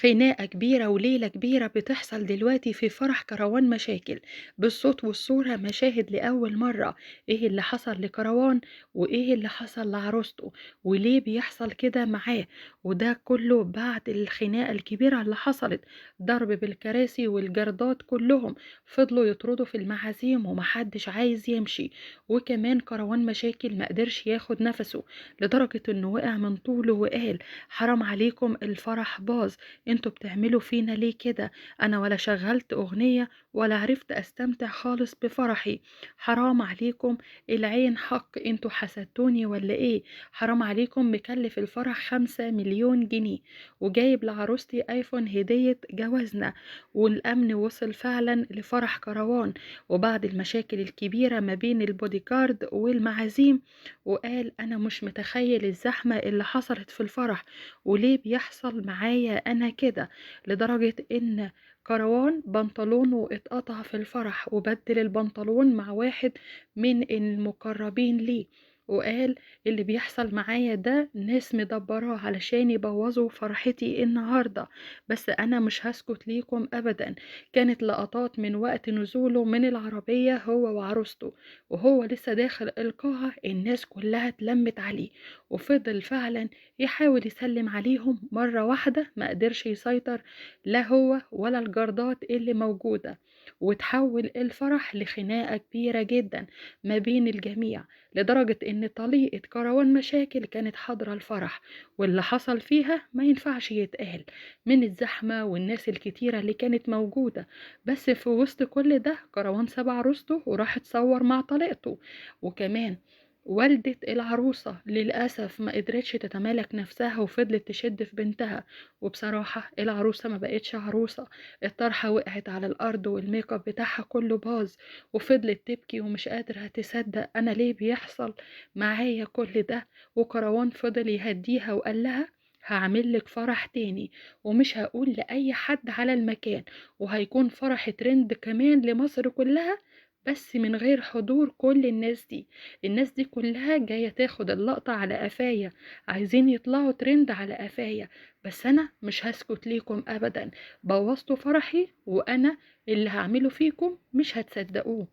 خناقة كبيرة وليلة كبيرة بتحصل دلوقتي في فرح كروان مشاكل، بالصوت والصورة مشاهد لأول مرة. ايه اللي حصل لكروان وايه اللي حصل لعروسته وليه بيحصل كده معاه؟ وده كله بعد الخناقة الكبيرة اللي حصلت، ضرب بالكراسي والجردات كلهم فضلوا يطردوا في المعازيم ومحدش عايز يمشي. وكمان كروان مشاكل مقدرش ياخد نفسه لدرجة انه وقع من طوله وقال: حرام عليكم الفرح باظ، انتوا بتعملوا فينا ليه كده؟ انا ولا شغلت اغنية ولا عرفت استمتع خالص بفرحي. حرام عليكم، العين حق، انتوا حسدتوني ولا ايه؟ حرام عليكم، مكلف الفرح 5 مليون جنيه وجايب لعروستي ايفون هدية جوازنا. والامن وصل فعلا لفرح كروان، وبعد المشاكل الكبيرة ما بين البوديكارد والمعازيم، وقال: انا مش متخيل الزحمة اللي حصلت في الفرح وليه بيحصل معايا انا كده، لدرجة ان كروان بنطلونه اتقطع في الفرح وبدل البنطلون مع واحد من المقربين ليه. وقال: اللي بيحصل معايا ده ناس مدبراه علشان يبوظوا فرحتي النهاردة، بس انا مش هسكت ليكم ابدا. كانت لقطات من وقت نزوله من العربية هو وعروسته، وهو لسه داخل القاعة الناس كلها اتلمت عليه، وفضل فعلا يحاول يسلم عليهم مرة واحدة، ما قدرش يسيطر لا هو ولا الجردات اللي موجودة، وتحول الفرح لخناقة كبيرة جدا ما بين الجميع، لدرجة ان طليقة كروان مشاكل كانت حاضرة الفرح، واللي حصل فيها ما ينفعش يتقال من الزحمة والناس الكتيرة اللي كانت موجودة. بس في وسط كل ده كروان ساب عروسته وراح اتصور مع طليقته. وكمان والدة العروسة للأسف ما قدرتش تتمالك نفسها وفضلت تشد في بنتها، وبصراحة العروسة ما بقتش عروسة. الطرحة وقعت على الأرض والميك اب بتاعها كله باظ، وفضلت تبكي ومش قادرة تصدق أنا ليه بيحصل معايا كل ده. وكروان فضل يهديها وقال لها: هعملك فرح تاني ومش هقول لأي حد على المكان، وهيكون فرح ترند كمان لمصر كلها، بس من غير حضور كل الناس دي. الناس دي كلها جاية تاخد اللقطة على قفايا، عايزين يطلعوا ترند على قفايا، بس انا مش هسكت ليكم ابدا. بوظتوا فرحي وانا اللي هعمله فيكم مش هتصدقوه.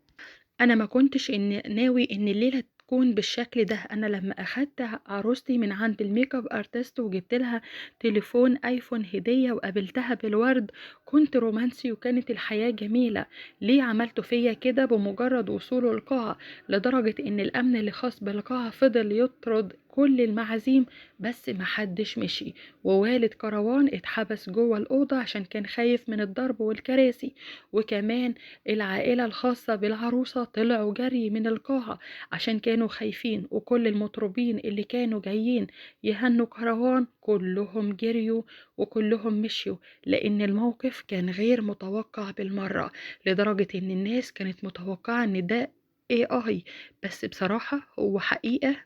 انا ما كنتش ناوي ان الليله تكون بالشكل ده. انا لما اخدت عروستي من عند الميك اب ارتست وجبت لها تليفون ايفون هديه وقابلتها بالورد كنت رومانسي وكانت الحياه جميله. ليه عملتوا فيا كده بمجرد وصوله القاعه؟ لدرجه ان الامن اللي خاص بالقاعه فضل يطرد كل المعازيم بس محدش مشي، ووالد كروان اتحبس جوه الأوضة عشان كان خايف من الضرب والكراسي. وكمان العائلة الخاصة بالعروسة طلعوا جري من القاعة عشان كانوا خايفين، وكل المطربين اللي كانوا جايين يهنوا كروان كلهم جريوا وكلهم مشيوا، لأن الموقف كان غير متوقع بالمرة، لدرجة إن الناس كانت متوقعة إن ده AI، بس بصراحة هو حقيقة